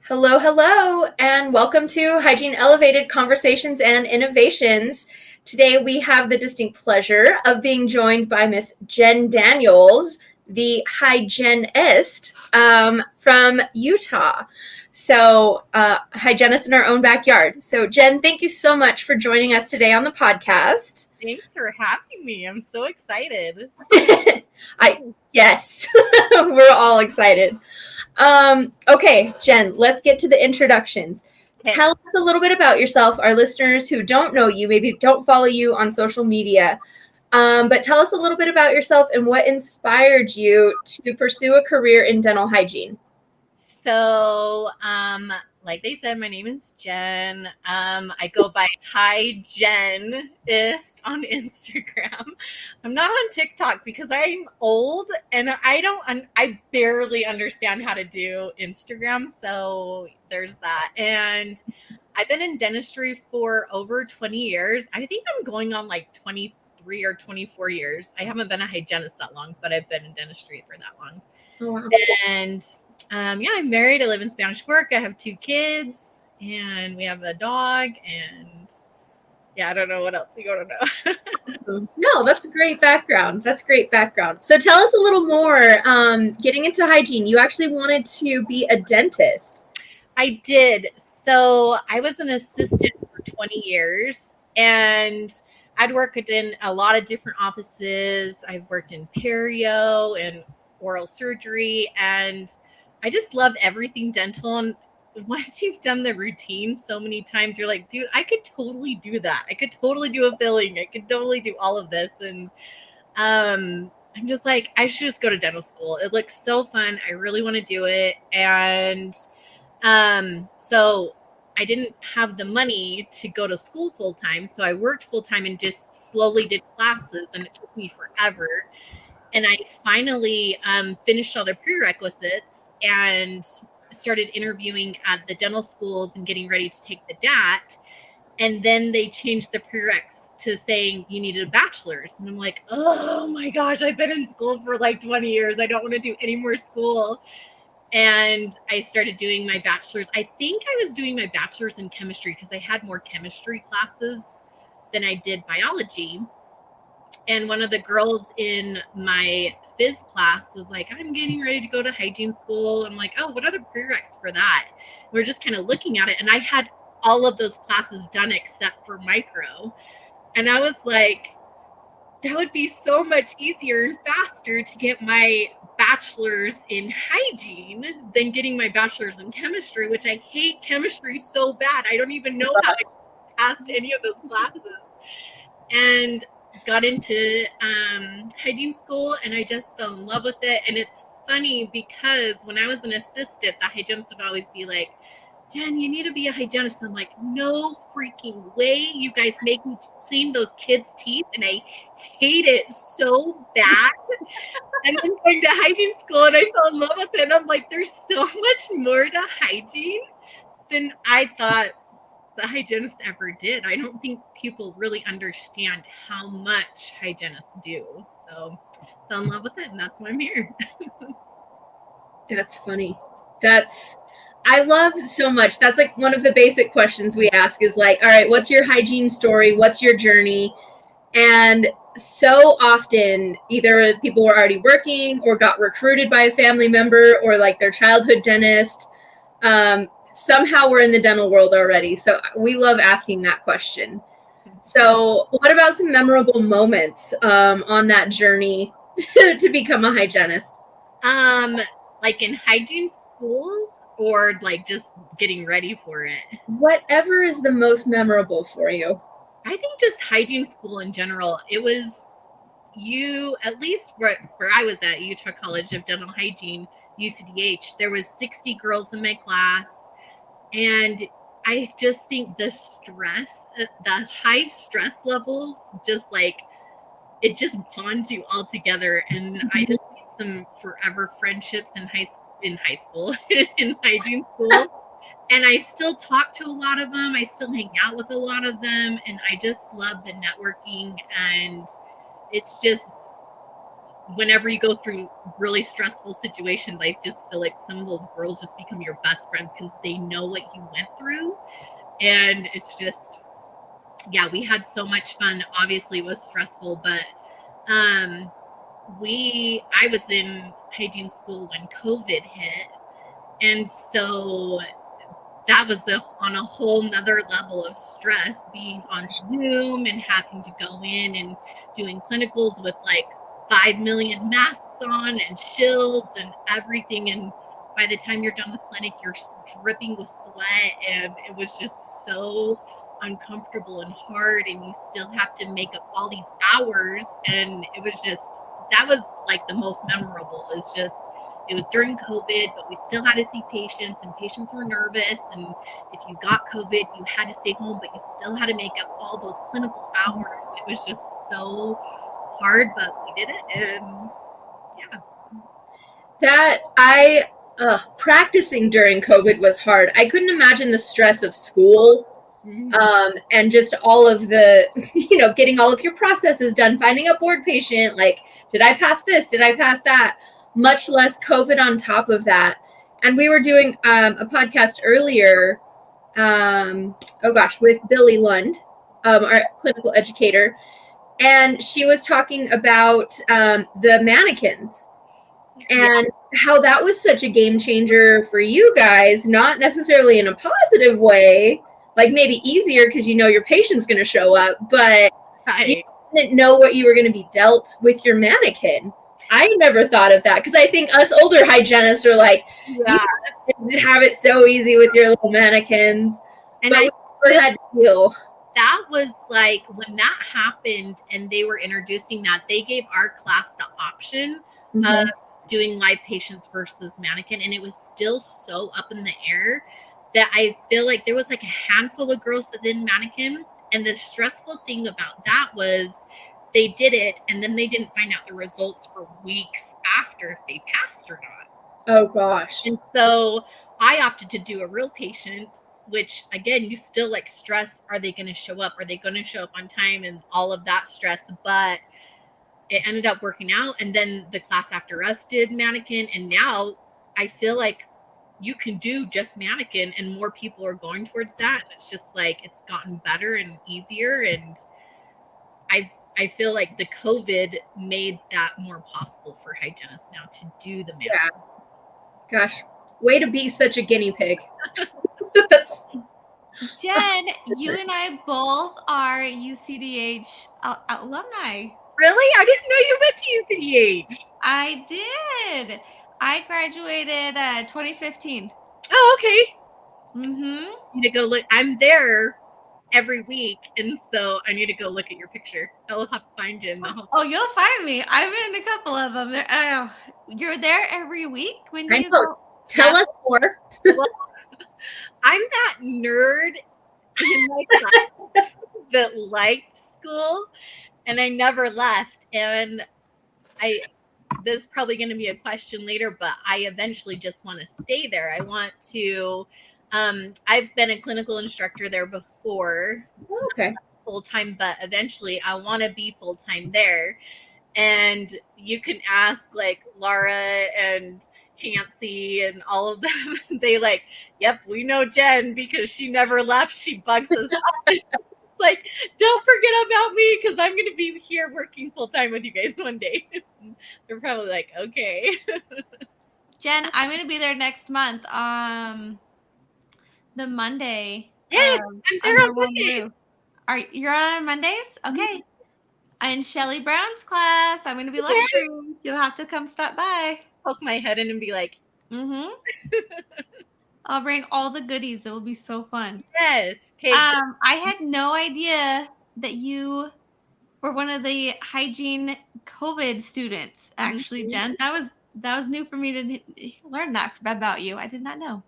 Hello, hello, and welcome to Hygiene Elevated Conversations and Innovations. Today we have the distinct pleasure of being joined by Miss Jen Daniels, the hygienist from Utah. Hygienist in our own backyard. So, Jen, thank you so much for joining us today on the podcast. Thanks for having me. I'm so excited. Yes, we're all excited. Okay, Jen, let's get to the introductions. Okay. Tell us a little bit about yourself. Our listeners who don't know you, maybe don't follow you on social media, but tell us a little bit about yourself and what inspired you to pursue a career in dental hygiene. So, like they said, my name is Jen. I go by Hygienist on Instagram. I'm not on TikTok because I'm old and I barely understand how to do Instagram. So there's that. And I've been in dentistry for over 20 years. I think I'm going on like 23 or 24 years. I haven't been a hygienist that long, but I've been in dentistry for that long. Oh, wow. And I'm married. I live in Spanish Fork. I have 2 kids, and we have a dog. And I don't know what else you want to know. No, that's a great background. So tell us a little more. Getting into hygiene, you actually wanted to be a dentist. I did. So I was an assistant for 20 years, and I'd worked in a lot of different offices. I've worked in perio and oral surgery, and I just love everything dental. And once you've done the routine so many times, you're like, dude, I could totally do that. I could totally do a filling. I could totally do all of this. And I'm just like, I should just go to dental school. It looks so fun. I really want to do it. And so I didn't have the money to go to school full time. So I worked full time and just slowly did classes, and it took me forever. And I finally finished all the prerequisites and started interviewing at the dental schools and getting ready to take the DAT. And then they changed the prereqs to saying you needed a bachelor's. And I'm like, oh my gosh, I've been in school for like 20 years. I don't want to do any more school. And I started doing my bachelor's. I think I was doing my bachelor's in chemistry because I had more chemistry classes than I did biology. And one of the girls in my phys class was like, I'm getting ready to go to hygiene school. I'm like, oh, what are the prereqs for that? We're just kind of looking at it. And I had all of those classes done except for micro. And I was like, that would be so much easier and faster to get my bachelor's in hygiene than getting my bachelor's in chemistry, which I hate chemistry so bad. I don't even know how I passed any of those classes. And got into hygiene school, and I just fell in love with it. And it's funny because when I was an assistant, the hygienist would always be like, Jen, you need to be a hygienist. I'm like, no freaking way. You guys make me clean those kids' teeth, and I hate it so bad. And I'm going to hygiene school, and I fell in love with it. And I'm like, there's so much more to hygiene than I thought the hygienists ever did. I don't think people really understand how much hygienists do. So fell in love with it, and that's why I'm here. That's funny. I love so much. That's like one of the basic questions we ask is like, all right, what's your hygiene story? What's your journey? And so often either people were already working or got recruited by a family member or like their childhood dentist. Somehow we're in the dental world already. So we love asking that question. So what about some memorable moments on that journey to become a hygienist? Like in hygiene school, or like just getting ready for it? Whatever is the most memorable for you. I think just hygiene school in general. It was at least where I was at, Utah College of Dental Hygiene, UCDH, there was 60 girls in my class. And I just think the high stress levels, just like, it just bonds you all together. And I just made some forever friendships in high school, in hygiene school. And I still talk to a lot of them. I still hang out with a lot of them. And I just love the networking. And it's just whenever you go through really stressful situations, I just feel like some of those girls just become your best friends because they know what you went through. And it's just, yeah, we had so much fun. Obviously it was stressful, but I was in hygiene school when COVID hit. And so that was on a whole nother level of stress, being on Zoom and having to go in and doing clinicals with like 5 million masks on and shields and everything. And by the time you're done with clinic, you're dripping with sweat, and it was just so uncomfortable and hard, and you still have to make up all these hours. And it was just, that was like the most memorable. It's just, it was during COVID, but we still had to see patients, and patients were nervous. And if you got COVID, you had to stay home, but you still had to make up all those clinical hours. It was just so hard, but we did it. And yeah. Practicing during COVID was hard. I couldn't imagine the stress of school. And just all of the, getting all of your processes done, finding a board patient, like, did I pass this? Did I pass that? Much less COVID on top of that. And we were doing a podcast earlier, with Billy Lund, our clinical educator. And she was talking about the mannequins and how that was such a game changer for you guys, not necessarily in a positive way, like maybe easier because your patient's going to show up, but you didn't know what you were going to be dealt with your mannequin. I never thought of that because I think us older hygienists are like, you have it so easy with your little mannequins. And I never had to deal. That was like when that happened and they were introducing that, they gave our class the option of doing live patients versus mannequin. And it was still so up in the air that I feel like there was like a handful of girls that did mannequin. And the stressful thing about that was they did it and then they didn't find out the results for weeks after if they passed or not. Oh gosh. And so I opted to do a real patient, which again, you still like stress, are they going to show up? Are they going to show up on time? And all of that stress, but it ended up working out. And then the class after us did mannequin. And now I feel like you can do just mannequin and more people are going towards that. And it's just like, it's gotten better and easier. And I feel like the COVID made that more possible for hygienists now to do the mannequin. Yeah. Gosh, way to be such a guinea pig. Jen, you and I both are UCDH alumni. Really? I didn't know you went to UCDH. I did. I graduated 2015. Oh, okay. You need to go look. I'm there every week, and so I need to go look at your picture. I'll have to find you in the hall. Oh, you'll find me. I'm in a couple of them. You're there every week when you go. Tell us more. Well, I'm that nerd in my class that liked school, and I never left. And this is probably going to be a question later, but I eventually just want to stay there. I want to. I've been a clinical instructor there before. Okay. Full-time, but eventually I want to be full-time there. And you can ask like Laura and Chancey and all of them. They like, yep, we know Jen because she never left. She bugs us up. Like, don't forget about me because I'm going to be here working full-time with you guys one day. They're probably like, okay. Jen, I'm going to be there next month. The Monday. Yes, I'm there on Mondays. You're on Mondays? Okay. In Shelly Brown's class, I'm going to be lecturing. You'll have to come stop by. Poke my head in and be like, I'll bring all the goodies. It will be so fun. Yes. Okay. I had no idea that you were one of the hygiene COVID students. Actually, Jen, that was new for me to learn that about you. I did not know.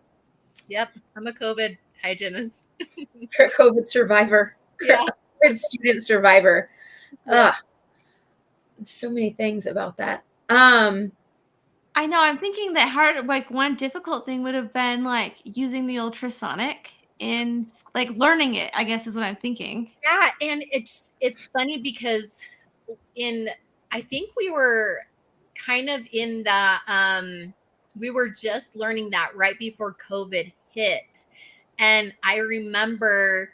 Yep, I'm a COVID hygienist. COVID survivor. Yeah. COVID student survivor. So many things about that. I know. I'm thinking that one difficult thing would have been like using the ultrasonic and like learning it, I guess is what I'm thinking. Yeah, and it's funny because I think we were kind of in the, we were just learning that right before COVID hit. And I remember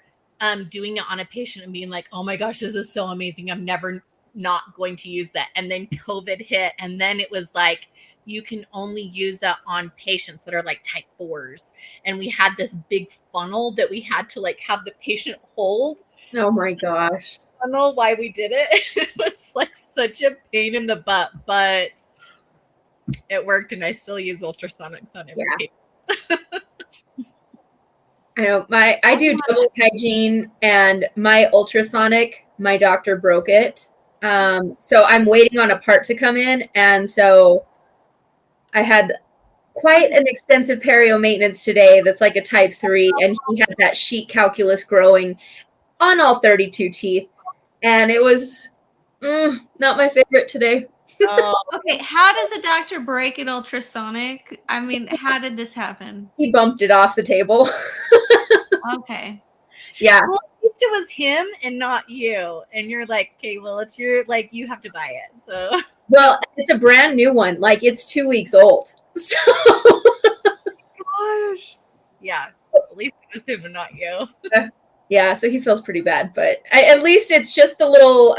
doing it on a patient and being like, oh my gosh, this is so amazing. I'm never not going to use that. And then COVID hit. And then it was like, you can only use that on patients that are like type 4s. And we had this big funnel that we had to like have the patient hold. Oh my gosh. I don't know why we did it. It was like such a pain in the butt, but it worked. And I still use ultrasonics on every patient. I know I do double hygiene, and my ultrasonic, my doctor broke it. So I'm waiting on a part to come in. And so I had quite an extensive perio maintenance today. That's like a type 3. And he had that sheet calculus growing on all 32 teeth. And it was not my favorite today. Okay, how does a doctor break an ultrasonic? I mean, how did this happen? He bumped it off the table. Okay. Yeah. Well, at least it was him and not you. And you're like, okay, well, it's your, like, you have to buy it. So, well, it's a brand new one. Like, it's 2 weeks old. So, gosh. Yeah. At least it was him and not you. Yeah. So he feels pretty bad, but at least it's just the little,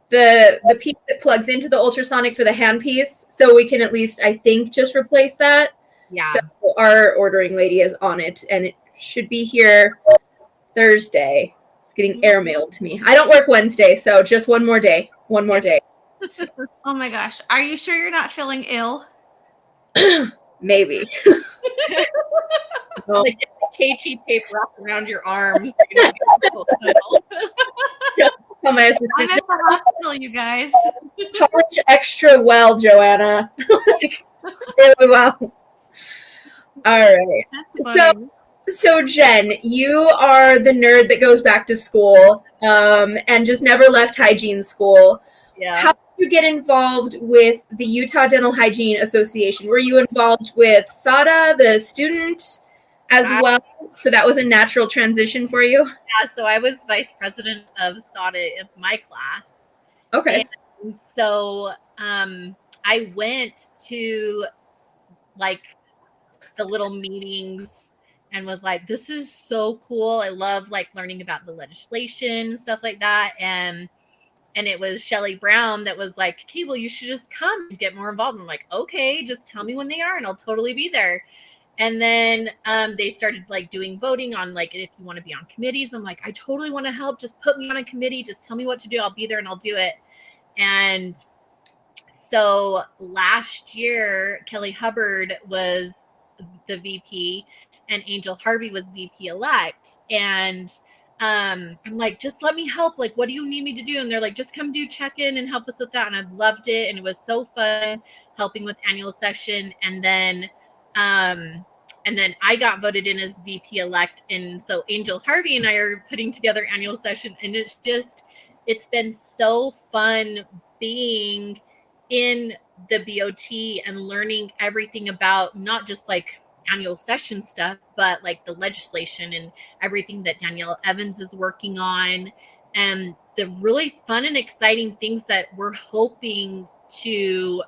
the piece that plugs into the ultrasonic for the handpiece. So we can at least, I think, just replace that. Yeah. So our ordering lady is on it, and it should be here Thursday. It's getting airmailed to me. I don't work Wednesday, so just one more day. One more day. Oh my gosh. Are you sure you're not feeling ill? Maybe. Like KT tape wrapped around your arms. Tell my assistant, I'm at the hospital, you guys. polish extra well, Joanna. Really well. All right. That's funny. So Jen, you are the nerd that goes back to school and just never left hygiene school. Yeah. How did you get involved with the Utah Dental Hygiene Association? Were you involved with SADA, the student, as well? So that was a natural transition for you? Yeah, so I was vice president of SADA in my class. Okay. And so I went to like the little meetings and was like, this is so cool. I love like learning about the legislation, stuff like that. And it was Shelley Brown that was like, okay, well, you should just come and get more involved. I'm like, okay, just tell me when they are and I'll totally be there. And then they started like doing voting on like if you want to be on committees. I'm like, I totally want to help. Just put me on a committee. Just tell me what to do. I'll be there and I'll do it. And so last year, Kelly Hubbard was the VP and Angel Harvey was VP elect. And I'm like, just let me help. Like, what do you need me to do? And they're like, just come do check-in and help us with that. And I loved it. And it was so fun helping with annual session. And then I got voted in as VP elect. And so Angel Harvey and I are putting together annual session. And it's been so fun being in the BOT and learning everything about not just like annual session stuff, but like the legislation and everything that Danielle Evans is working on and the really fun and exciting things that we're hoping to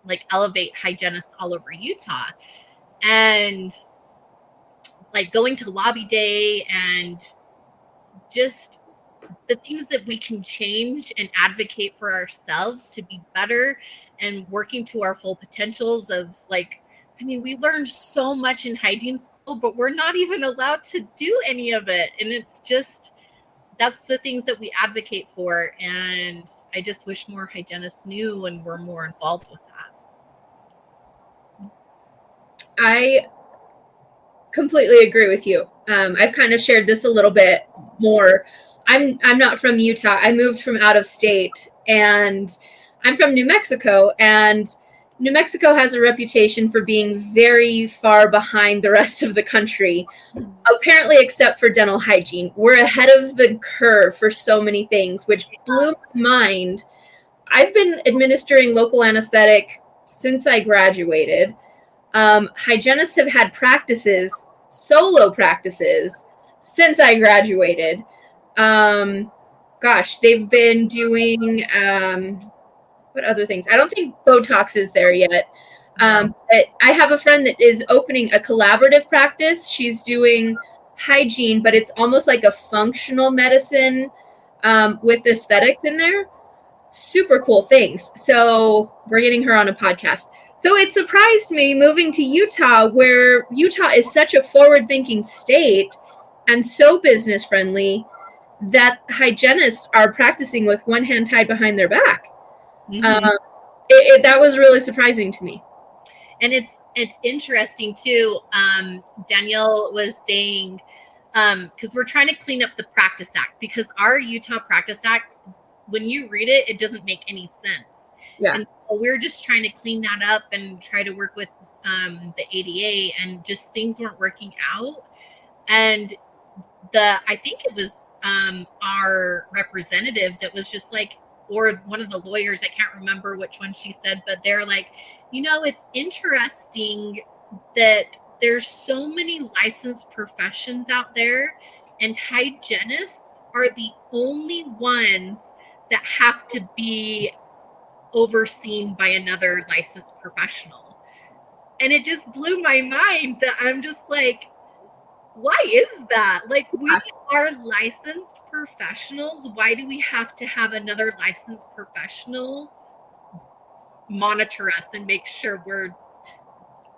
like elevate hygienists all over Utah. And like going to lobby day and just the things that we can change and advocate for ourselves to be better and working to our full potentials of like, I mean, we learned so much in hygiene school, but we're not even allowed to do any of it. And it's just, that's the things that we advocate for. And I just wish more hygienists knew and were more involved with that. I completely agree with you. I've kind of shared this a little bit more. I'm not from Utah. I moved from out of state, and I'm from New Mexico, and New Mexico has a reputation for being very far behind the rest of the country, apparently except for dental hygiene. We're ahead of the curve for so many things, which blew my mind. I've been administering local anesthetic since I graduated. Hygienists have had practices, solo practices, since I graduated. They've been doing what other things? I don't think Botox is there yet. But I have a friend that is opening a collaborative practice. She's doing hygiene, but it's almost like a functional medicine with aesthetics in there. Super cool things. So we're getting her on a podcast. So it surprised me moving to Utah, where Utah is such a forward-thinking state and so business friendly that hygienists are practicing with one hand tied behind their back. That was really surprising to me. And it's interesting too. Danielle was saying, because we're trying to clean up the Practice Act, because our Utah Practice Act, when you read it, it doesn't make any sense. Yeah. And so we're just trying to clean that up and try to work with the ADA, and just things weren't working out. And I think it was our representative that was just like, or one of the lawyers, I can't remember which one she said, but they're like, it's interesting that there's so many licensed professions out there, and hygienists are the only ones that have to be overseen by another licensed professional. And it just blew my mind that I'm just like, why is that? Like, we are licensed professionals. Why do we have to have another licensed professional monitor us and make sure we're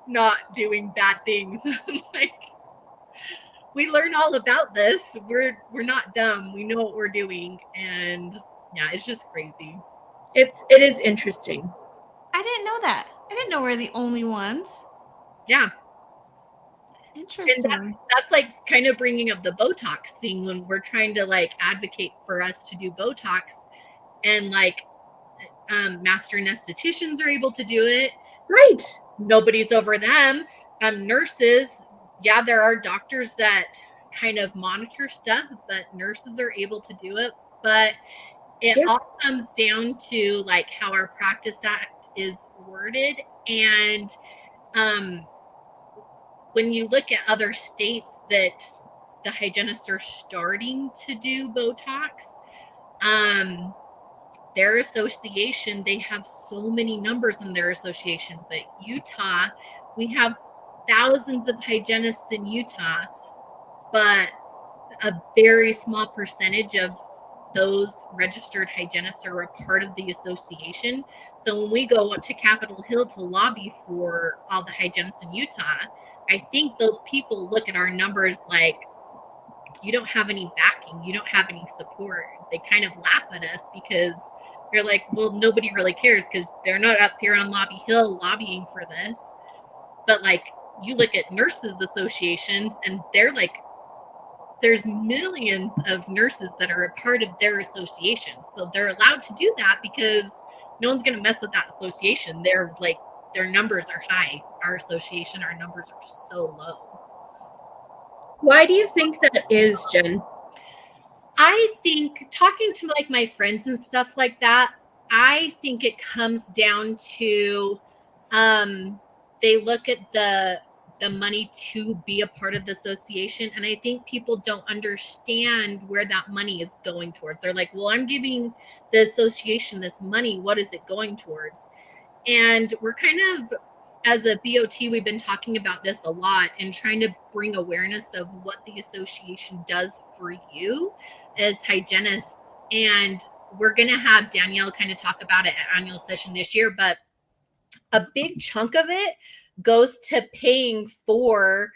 not doing bad things? Like, we learn all about this. We're not dumb. We know what we're doing. And yeah, it's just crazy. It is interesting. I didn't know that. I didn't know we're the only ones. Yeah. Interesting. And that's like kind of bringing up the Botox thing, when we're trying to like advocate for us to do Botox, and like master anestheticians are able to do it. Right. Nobody's over them. Nurses, yeah, there are doctors that kind of monitor stuff, but nurses are able to do it. But it all comes down to like how our Practice Act is worded. And when you look at other states that the hygienists are starting to do Botox, their association, they have so many numbers in their association. But Utah, we have thousands of hygienists in Utah, but a very small percentage of those registered hygienists are a part of the association. So when we go to Capitol Hill to lobby for all the hygienists in Utah, I think those people look at our numbers like, you don't have any backing, you don't have any support. They kind of laugh at us because they're like, well, nobody really cares because they're not up here on Lobby Hill lobbying for this. But like, you look at nurses associations, and they're like, there's millions of nurses that are a part of their association. So they're allowed to do that because no one's going to mess with that association. They're like, their numbers are high. Our association, our numbers are so low. Why do you think that is, Jen? I think, talking to like my friends and stuff like that, I think it comes down to they look at the money to be a part of the association, and I think people don't understand where that money is going towards. They're like, well, I'm giving the association this money, what is it going towards? And we're kind of, as a BOT, we've been talking about this a lot and trying to bring awareness of what the association does for you as hygienists. And we're going to have Danielle kind of talk about it at annual session this year, but a big chunk of it goes to paying for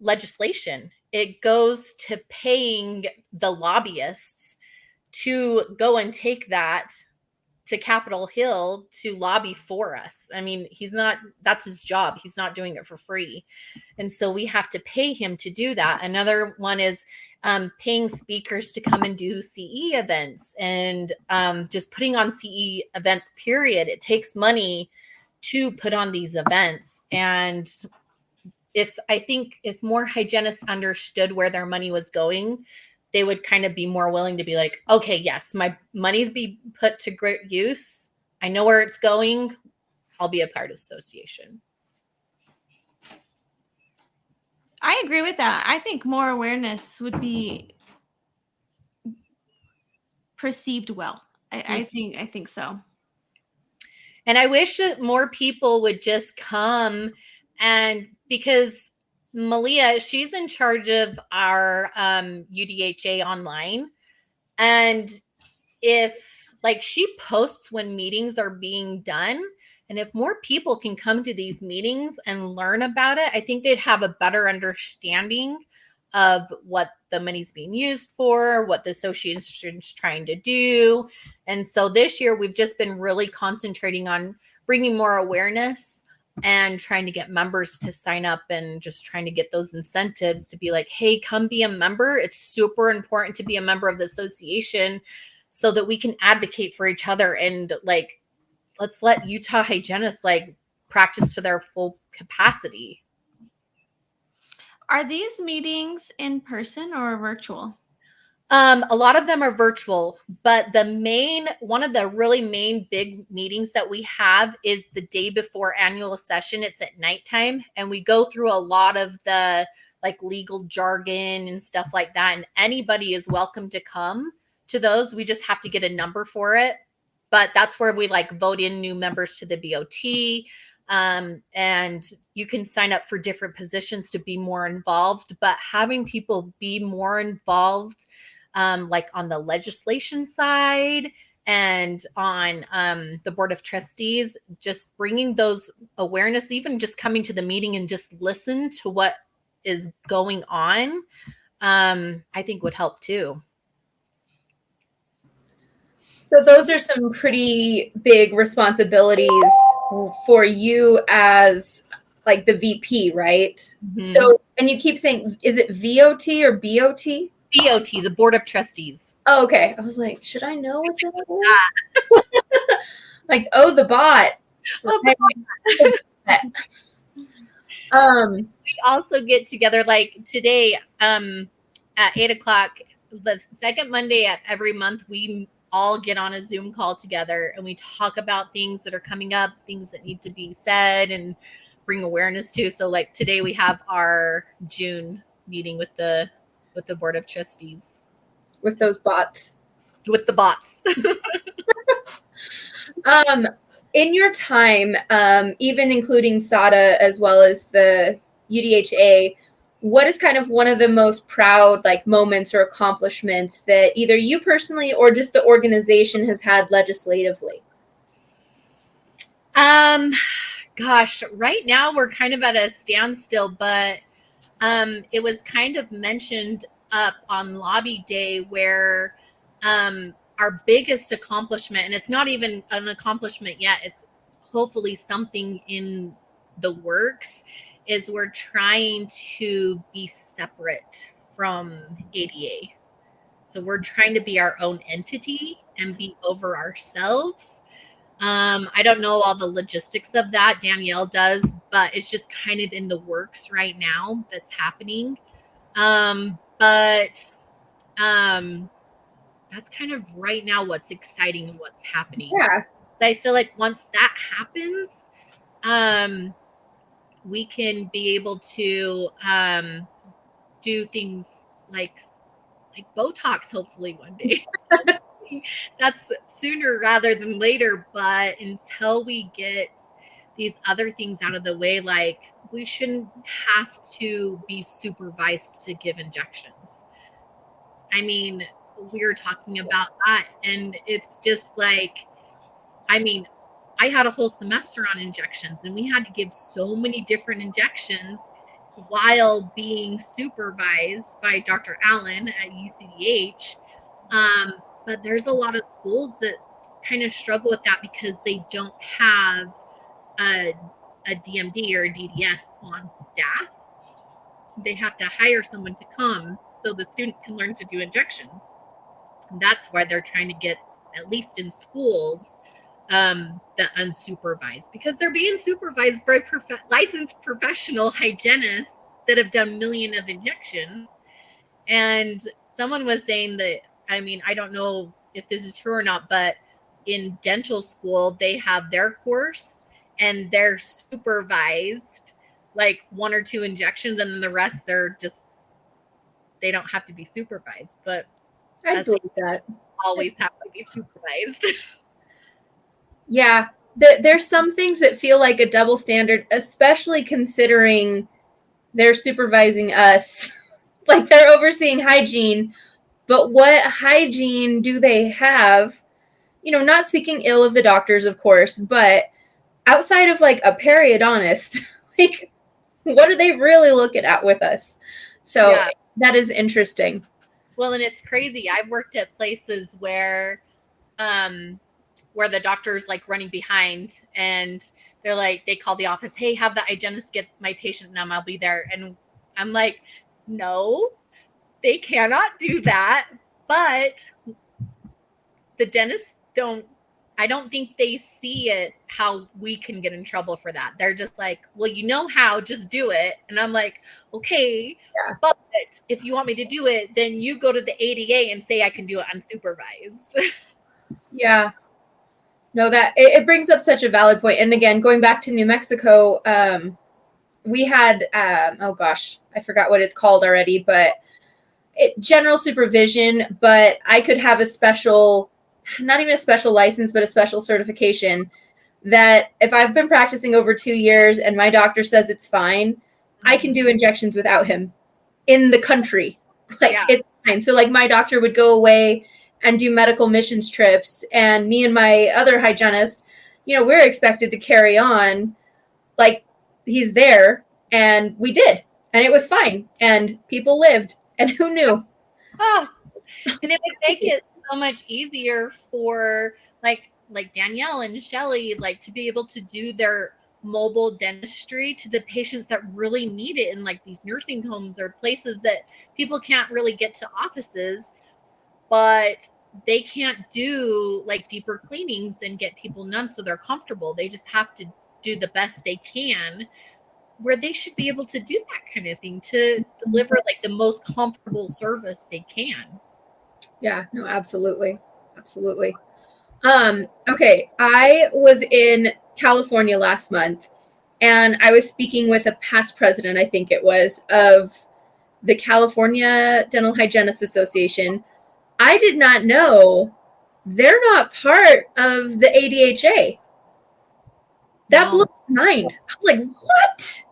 legislation. It goes to paying the lobbyists to go and take that to Capitol Hill to lobby for us. I mean, that's his job. He's not doing it for free. And so we have to pay him to do that. Another one is paying speakers to come and do CE events, and just putting on CE events, period. It takes money to put on these events. And I think if more hygienists understood where their money was going, they would kind of be more willing to be like, okay, yes, my money's be put to great use. I know where it's going. I'll be a part of the association. I agree with that. I think more awareness would be perceived well. I think so. And I wish that more people would just come, and because Malia, she's in charge of our UDHA online. And if like she posts when meetings are being done, and if more people can come to these meetings and learn about it, I think they'd have a better understanding of what the money's being used for, what the association's trying to do. And so this year we've just been really concentrating on bringing more awareness and trying to get members to sign up, and just trying to get those incentives to be like, hey, come be a member. It's super important to be a member of the association so that we can advocate for each other, and like, let's let Utah hygienists like practice to their full capacity. Are these meetings in person or virtual? A lot of them are virtual, but one of the really main big meetings that we have is the day before annual session. It's at nighttime, and we go through a lot of the like legal jargon and stuff like that. And anybody is welcome to come to those. We just have to get a number for it. But that's where we like vote in new members to the BOT. And you can sign up for different positions to be more involved, but having people be more involved, like on the legislation side and on the board of trustees, just bringing those awareness, even just coming to the meeting and just listen to what is going on, I think would help too. So those are some pretty big responsibilities for you as like the VP, right? Mm-hmm. So, and you keep saying, is it VOT or BOT? BOT, the Board of Trustees. Oh, okay. I was like, should I know what that is? Like, oh, the bot. We also get together like today at 8:00, the second Monday of every month, we all get on a Zoom call together and we talk about things that are coming up, things that need to be said and bring awareness to. So like today we have our June meeting with the Board of Trustees. With those bots. With the bots. In your time, even including SADA as well as the UDHA, what is kind of one of the most proud like moments or accomplishments that either you personally or just the organization has had legislatively? Gosh, right now we're kind of at a standstill, but it was kind of mentioned up on lobby day where our biggest accomplishment, and it's not even an accomplishment yet, it's hopefully something in the works, is we're trying to be separate from ADA. So we're trying to be our own entity and be over ourselves. I don't know all the logistics of that. Danielle does, but it's just kind of in the works right now that's happening. But that's kind of right now what's exciting and what's happening. Yeah. I feel like once that happens, we can be able to do things like Botox, hopefully one day. That's sooner rather than later, but until we get these other things out of the way, like we shouldn't have to be supervised to give injections. I mean, we were talking about that, and it's just like, I mean, I had a whole semester on injections, and we had to give so many different injections while being supervised by Dr. Allen at UCDH. But there's a lot of schools that kind of struggle with that because they don't have a DMD or a DDS on staff. They have to hire someone to come so the students can learn to do injections. And that's why they're trying to get, at least in schools, the unsupervised, because they're being supervised by licensed professional hygienists that have done millions of injections. And someone was saying that, I mean, I don't know if this is true or not, but in dental school, they have their course and they're supervised like 1 or 2 injections, and then the rest they don't have to be supervised. But I believe that always have to be supervised. Yeah, there's some things that feel like a double standard, especially considering they're supervising us. Like they're overseeing hygiene, but what hygiene do they have? Not speaking ill of the doctors, of course, but outside of like a periodontist, like what are they really looking at with us? So yeah. That is interesting. Well, and it's crazy. I've worked at places where the doctor's like running behind and they're like, they call the office, hey, have the hygienist get my patient number, I'll be there. And I'm like, no, they cannot do that. But the dentists I don't think they see it how we can get in trouble for that. They're just like, well, you know how, just do it. And I'm like, okay, yeah. But if you want me to do it, then you go to the ADA and say I can do it unsupervised. Yeah. No, that it brings up such a valid point. And again, going back to New Mexico, we had, oh gosh, I forgot what it's called already, but general supervision, but I could have a special, not even a special license, but a special certification that if I've been practicing over 2 years and my doctor says it's fine, I can do injections without him in the country. Like it's fine. So like my doctor would go away and do medical missions trips, and me and my other hygienist, we're expected to carry on like he's there, and we did, and it was fine, and people lived, and who knew? And it would make it so much easier for like Danielle and Shelly, like to be able to do their mobile dentistry to the patients that really need it in like these nursing homes or places that people can't really get to offices, but they can't do like deeper cleanings and get people numb so they're comfortable. They just have to do the best they can, where they should be able to do that kind of thing to deliver like the most comfortable service they can. Yeah, no, absolutely. Absolutely. Okay. I was in California last month, and I was speaking with a past president, I think it was, of the California Dental Hygienists Association. I did not know they're not part of the ADHA. That blew my mind. I was like, what?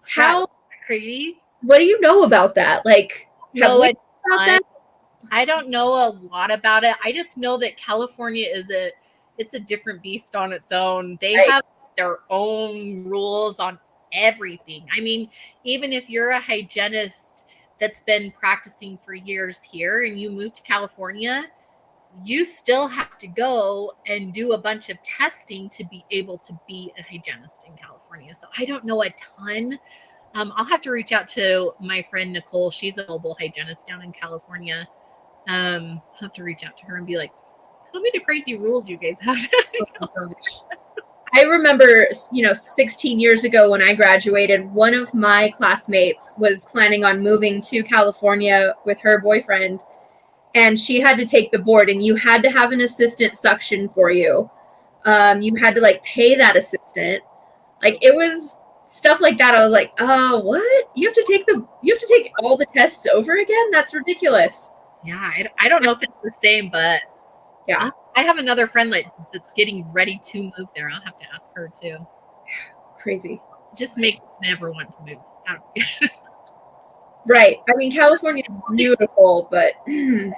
How crazy? What do you know about that? Like, have we about that? I don't know a lot about it. I just know that California it's a different beast on its own. They have their own rules on everything. I mean, even if you're a hygienist that's been practicing for years here and you move to California, you still have to go and do a bunch of testing to be able to be a hygienist in California. So I don't know a ton. I'll have to reach out to my friend Nicole. She's a mobile hygienist down in California. I'll have to reach out to her and be like, tell me the crazy rules you guys have. I remember, 16 years ago when I graduated, one of my classmates was planning on moving to California with her boyfriend, and she had to take the board, and you had to have an assistant suction for you. You had to like pay that assistant. Like it was stuff like that. I was like, oh, what? You have to take all the tests over again? That's ridiculous. Yeah, I don't know if it's the same, but yeah, I have another friend that's getting ready to move there. I'll have to ask her too. Crazy. Just makes me never want to move. Right. I mean, California is beautiful, but I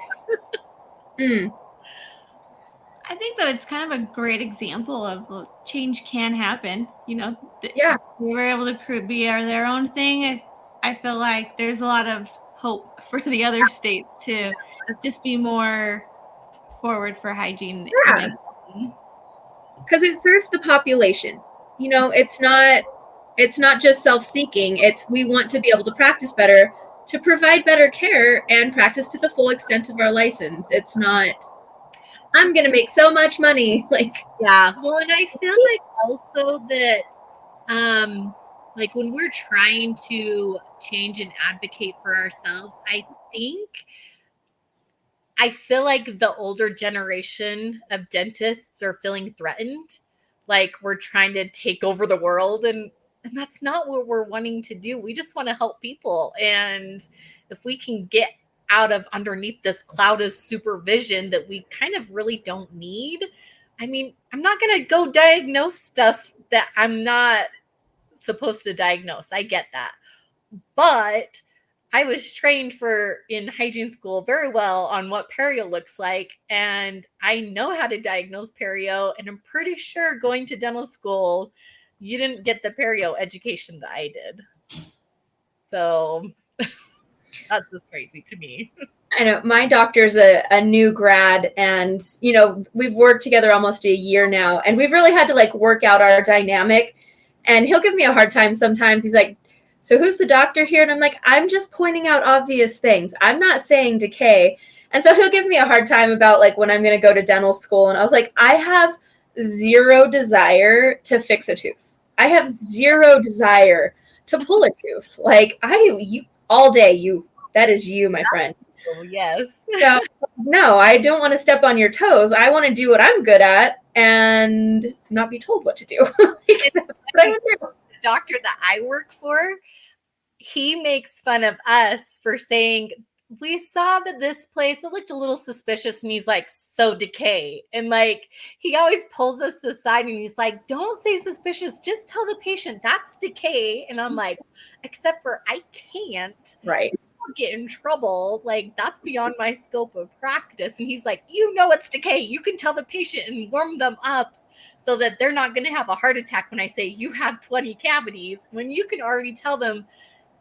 think though it's kind of a great example of change can happen. Yeah, we were able to be their own thing. I feel like there's a lot of hope for the other states to just be more forward for hygiene. Yeah, because it serves the population. It's not just self-seeking. It's we want to be able to practice better, to provide better care and practice to the full extent of our license. It's not, I'm going to make so much money. Yeah. Well, and I feel like also that, like when we're trying to change and advocate for ourselves, I feel like the older generation of dentists are feeling threatened. Like we're trying to take over the world, and that's not what we're wanting to do. We just want to help people. And if we can get out of underneath this cloud of supervision that we kind of really don't need, I mean, I'm not going to go diagnose stuff that I'm not supposed to diagnose. I get that. But I was trained in hygiene school very well on what perio looks like. And I know how to diagnose perio. And I'm pretty sure going to dental school, you didn't get the perio education that I did. So that's just crazy to me. I know my doctor's a new grad, and we've worked together almost a year now, and we've really had to like work out our dynamic. And he'll give me a hard time sometimes. He's like, "So who's the doctor here?" And I'm like, "I'm just pointing out obvious things. I'm not saying decay." And so he'll give me a hard time about like when I'm going to go to dental school. And I was like, I have zero desire to fix a tooth. I have zero desire to pull a tooth. Like you all day. That is you, my friend. Oh, yes. So, no, I don't want to step on your toes. I want to do what I'm good at and not be told what to do. The doctor that I work for, he makes fun of us for saying, we saw that this place, it looked a little suspicious, and he's like, so decay. And like, he always pulls us aside and he's like, don't say suspicious, just tell the patient that's decay. And I'm like, except for I can't. Right. Get in trouble, like that's beyond my scope of practice. And he's like, it's decay, you can tell the patient and warm them up so that they're not going to have a heart attack when I say you have 20 cavities, when you can already tell them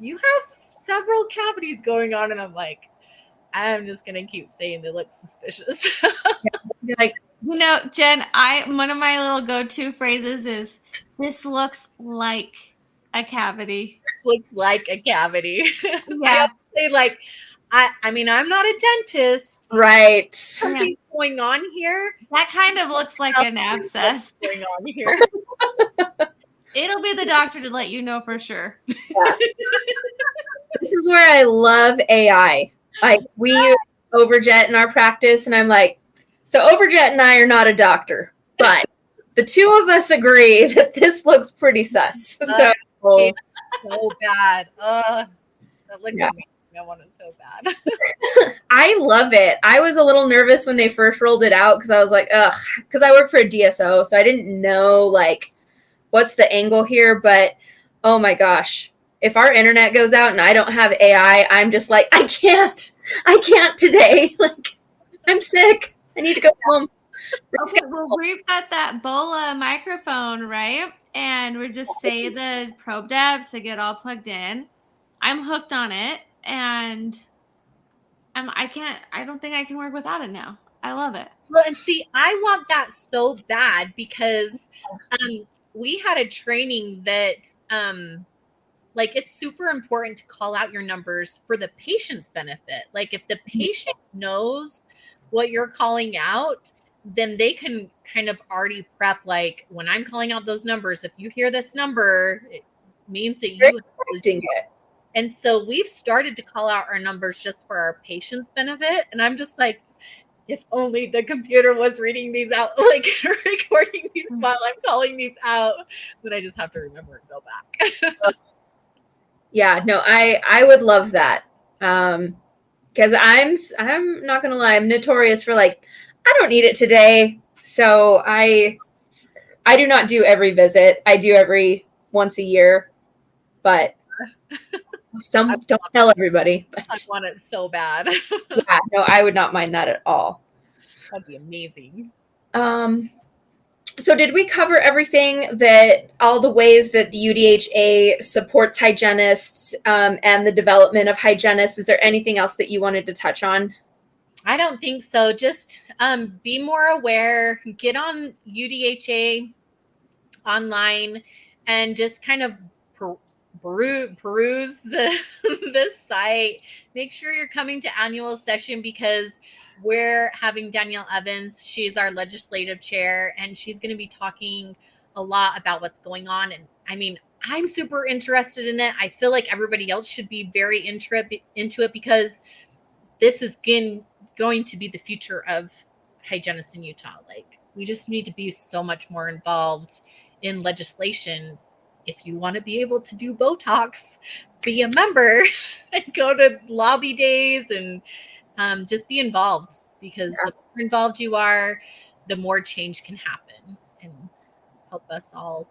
you have several cavities going on. And I'm like, I'm just going to keep saying they look suspicious. Like, Jen, one of my little go-to phrases is, this looks like a cavity. Look like a cavity. Yeah. Say like, I mean, I'm not a dentist. Right. Something's going on here. That kind of looks like an abscess. Going on here. It'll be the doctor to let you know for sure. Yeah. This is where I love AI. Like we use Overjet in our practice, and I'm like, so Overjet and I are not a doctor, but the two of us agree that this looks pretty sus. So bad. That looks amazing. I want it so bad. I love it. I was a little nervous when they first rolled it out because I was like, ugh, because I work for a DSO, so I didn't know like what's the angle here. But oh my gosh, if our internet goes out and I don't have AI, I'm just like, I can't today. Like, I'm sick. I need to go home. Okay, well, we've got that BOLA microphone, right? And we're just say the probe dabs to get all plugged in. I'm hooked on it, and I don't think I can work without it now. I love it. Well, and see, I want that so bad because we had a training that like it's super important to call out your numbers for the patient's benefit. Like if the patient knows what you're calling out, then they can kind of already prep, like when I'm calling out those numbers, if you hear this number, it means that you're expecting it. And so we've started to call out our numbers just for our patient's benefit. And I'm just like, if only the computer was reading these out, like recording these while I'm calling these out, then I just have to remember and go back. Yeah, no, I would love that. Because I'm not gonna lie, I'm notorious for like, I don't need it today. So I do not do every visit. I do every once a year, but some don't tell everybody. But I want it so bad. Yeah, no, I would not mind that at all. That'd be amazing. So did we cover everything, that all the ways that the UDHA supports hygienists and the development of hygienists? Is there anything else that you wanted to touch on? I don't think so. Just be more aware, get on UDHA online and just kind of peruse the site. Make sure you're coming to annual session because we're having Danielle Evans. She's our legislative chair, and she's going to be talking a lot about what's going on. And I mean, I'm super interested in it. I feel like everybody else should be very into it because this is going to be the future of hygienists in Utah. Like, we just need to be so much more involved in legislation. If you want to be able to do Botox, be a member and go to lobby days and just be involved, because the more involved you are, the more change can happen and help us all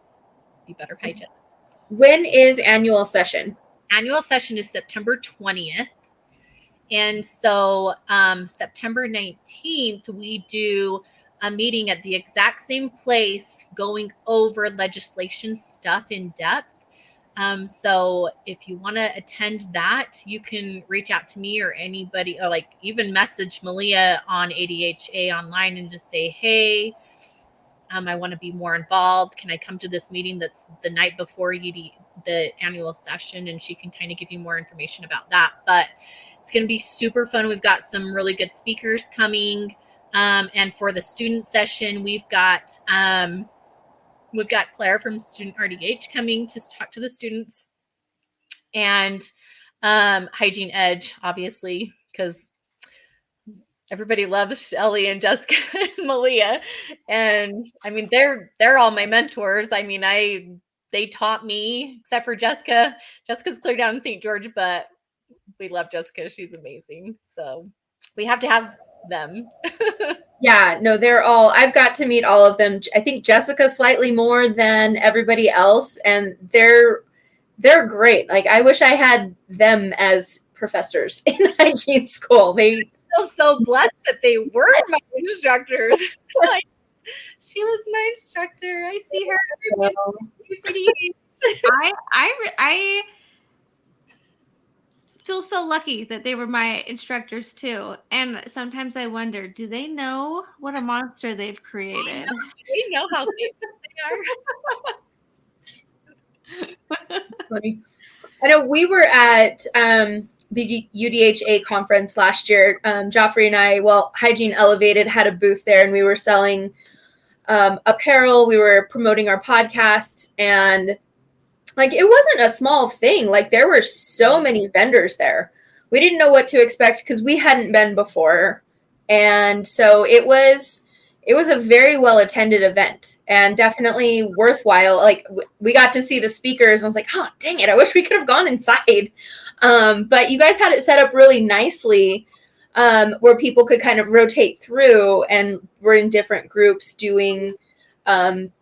be better hygienists. When is annual session? Annual session is September 20th. And so September 19th, we do a meeting at the exact same place going over legislation stuff in depth. So if you want to attend that, you can reach out to me or anybody, or like even message Malia on ADHA online and just say, hey, I want to be more involved. Can I come to this meeting that's the night before the annual session? And she can kind of give you more information about that. But it's going to be super fun. We've got some really good speakers coming. And for the student session, we've got Claire from Student RDH coming to talk to the students, and Hygiene Edge, obviously, because everybody loves Shelly and Jessica and Malia. And I mean, they're all my mentors. I mean, they taught me, except for Jessica. Jessica's clear down in St. George, but we love Jessica. She's amazing. So we have to have them. Yeah, no, I've got to meet all of them. I think Jessica slightly more than everybody else, and they're great. Like, I wish I had them as professors in hygiene school. They feel so blessed that they were my instructors. Like, she was my instructor. I see her every day. I feel so lucky that they were my instructors too. And sometimes I wonder, do they know what a monster they've created? They know how they are. Funny. I know we were at the UDHA conference last year. Joffrey and I, Hygiene Elevated had a booth there, and we were selling apparel. We were promoting our podcast, and like, it wasn't a small thing. Like, there were so many vendors there. We didn't know what to expect because we hadn't been before. And so it was a very well attended event, and definitely worthwhile. Like, we got to see the speakers. And I was like, oh, dang it, I wish we could have gone inside. But you guys had it set up really nicely, where people could kind of rotate through, and we're in different groups doing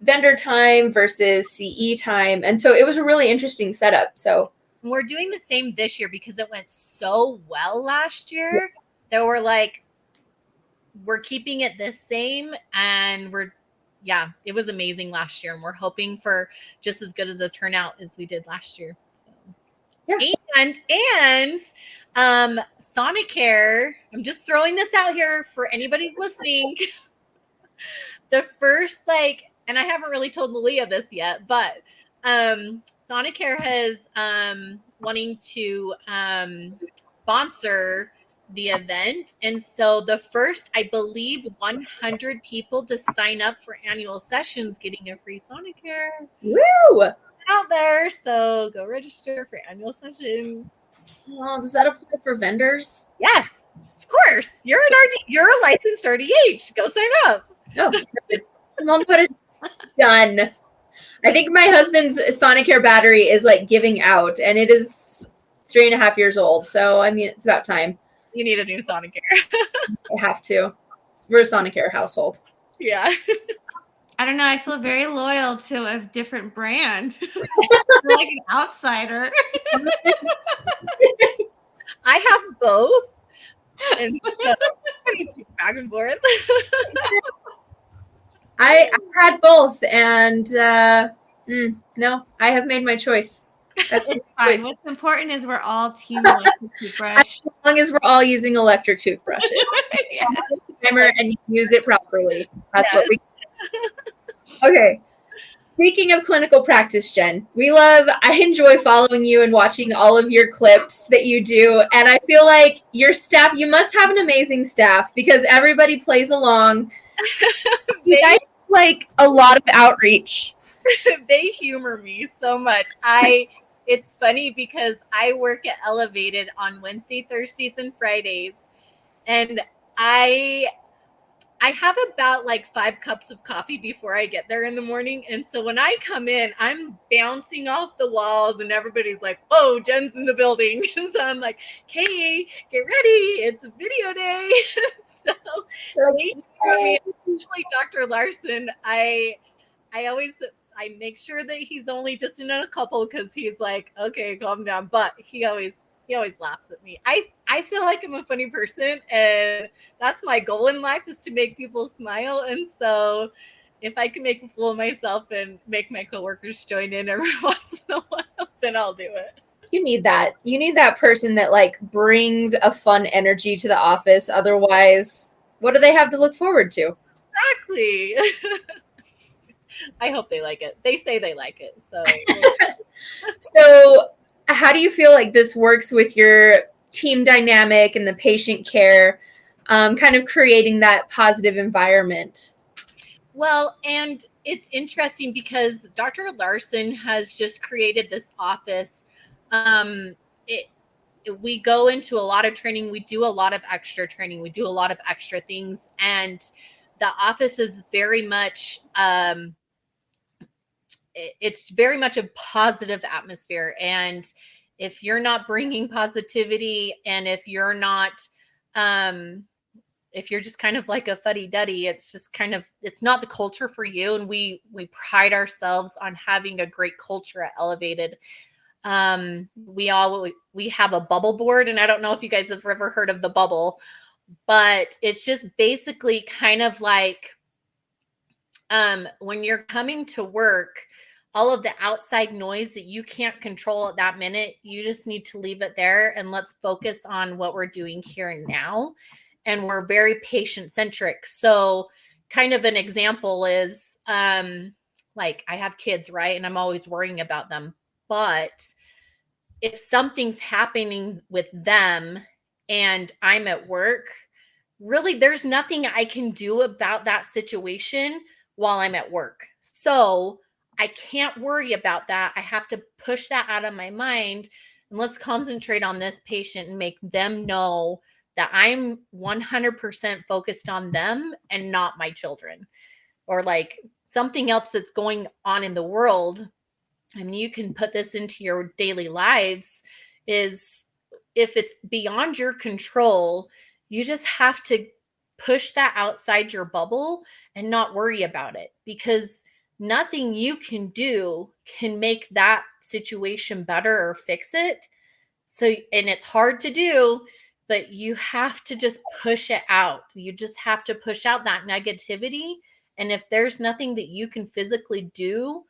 vendor time versus CE time. And so it was a really interesting setup. So we're doing the same this year because it went so well last year that we're like, we're keeping it the same, and it was amazing last year, and we're hoping for just as good as a turnout as we did last year. So. Yeah. And Sonicare, I'm just throwing this out here for anybody's listening. The first, and I haven't really told Malia this yet, but Sonicare has wanting to sponsor the event. And so the first, I believe, 100 people to sign up for annual sessions getting a free Sonicare. Woo! Out there. So go register for annual session. Well, does that apply for vendors? Yes, of course. You're a licensed RDH. Go sign up. Oh, I'll put it done. I think my husband's Sonicare battery is like giving out, and it is 3.5 years old. So, I mean, it's about time. You need a new Sonicare. I have to. We're a Sonicare household. Yeah. I don't know. I feel very loyal to a different brand. Like an outsider. I have both. And so back and forth. I had both, and no, I have made my choice. That's fine. What's important is we're all team electric toothbrush. As long as we're all using electric toothbrushes. Yes. Timer, and you use it properly. That's what we. Okay. Speaking of clinical practice, Jen, I enjoy following you and watching all of your clips that you do. And I feel like your staff, you must have an amazing staff because everybody plays along. You guys like a lot of outreach. They humor me so much. It's funny because I work at Elevated on Wednesday, Thursdays, and Fridays. And I have about like 5 cups of coffee before I get there in the morning. And so when I come in, I'm bouncing off the walls and everybody's like, oh, Jen's in the building. And so I'm like, hey, get ready. It's a video day. So usually Dr. Larson, I make sure that he's only just in a couple because he's like, okay, calm down. But he always laughs at me. I feel like I'm a funny person, and that's my goal in life, is to make people smile. And so if I can make a fool of myself and make my coworkers join in every once in a while, then I'll do it. You need that. You need that person that like brings a fun energy to the office. Otherwise, what do they have to look forward to? Exactly. I hope they like it. They say they like it. So So how do you feel like this works with your team dynamic and the patient care, kind of creating that positive environment? Well, and it's interesting because Dr. Larson has just created this office. We go into a lot of training. We do a lot of extra training. We do a lot of extra things. And the office is very much, it's very much a positive atmosphere. And if you're not bringing positivity, and if you're not, if you're just kind of like a fuddy-duddy, it's just kind of, it's not the culture for you. And we pride ourselves on having a great culture at Elevated. We have a bubble board, and I don't know if you guys have ever heard of the bubble, but it's just basically kind of like, when you're coming to work, all of the outside noise that you can't control at that minute, you just need to leave it there, and let's focus on what we're doing here and now. And we're very patient centric. So kind of an example is, like I have kids, right? And I'm always worrying about them. But if something's happening with them and I'm at work, really, there's nothing I can do about that situation while I'm at work. So I can't worry about that. I have to push that out of my mind, and let's concentrate on this patient and make them know that I'm 100% focused on them and not my children, or like something else that's going on in the world. I mean, you can put this into your daily lives, is if it's beyond your control, you just have to push that outside your bubble and not worry about it, because nothing you can do can make that situation better or fix it. So, and it's hard to do, but you have to just push it out. You just have to push out that negativity. And if there's nothing that you can physically do,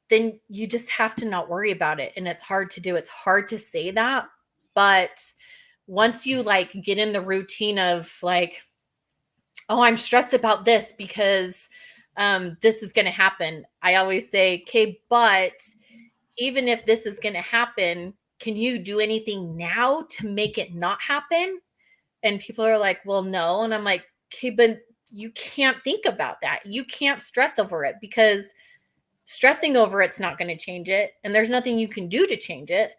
then you just have to not worry about it. And it's hard to do. It's hard to say that. But once you like get in the routine of like, oh, I'm stressed about this because this is going to happen, I always say, okay, but even if this is going to happen, can you do anything now to make it not happen? And people are like, well, no. And I'm like, okay, but you can't think about that. You can't stress over it, because stressing over it's not going to change it. And there's nothing you can do to change it.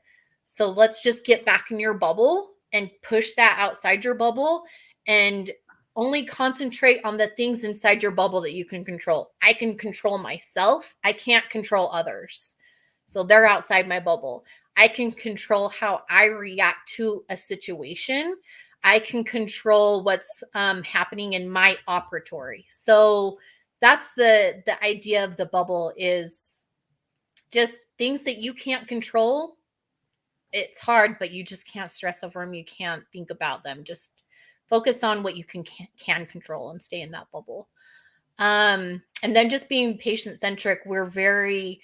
So let's just get back in your bubble and push that outside your bubble, and only concentrate on the things inside your bubble that you can control. I can control myself. I can't control others. So they're outside my bubble. I can control how I react to a situation. I can control what's happening in my operatory. So that's the idea of the bubble, is just things that you can't control. It's hard, but you just can't stress over them. You can't think about them. Just focus on what you can control and stay in that bubble. And then just being patient centric, we're very,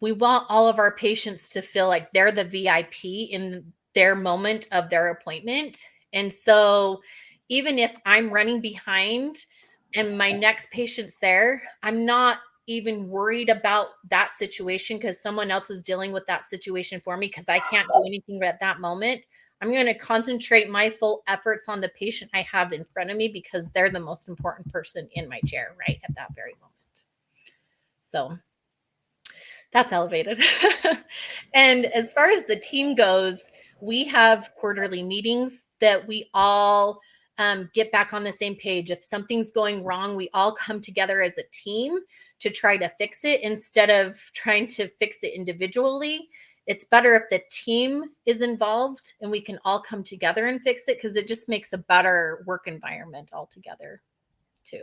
we want all of our patients to feel like they're the VIP in their moment of their appointment. And so even if I'm running behind and my next patient's there, I'm not even worried about that situation because someone else is dealing with that situation for me, because I can't do anything at that moment. I'm going to concentrate my full efforts on the patient I have in front of me, because they're the most important person in my chair right at that very moment. So that's Elevated. And as far as the team goes, we have quarterly meetings that we all get back on the same page. If something's going wrong, we all come together as a team to try to fix it instead of trying to fix it individually. It's better if the team is involved and we can all come together and fix it, because it just makes a better work environment altogether too.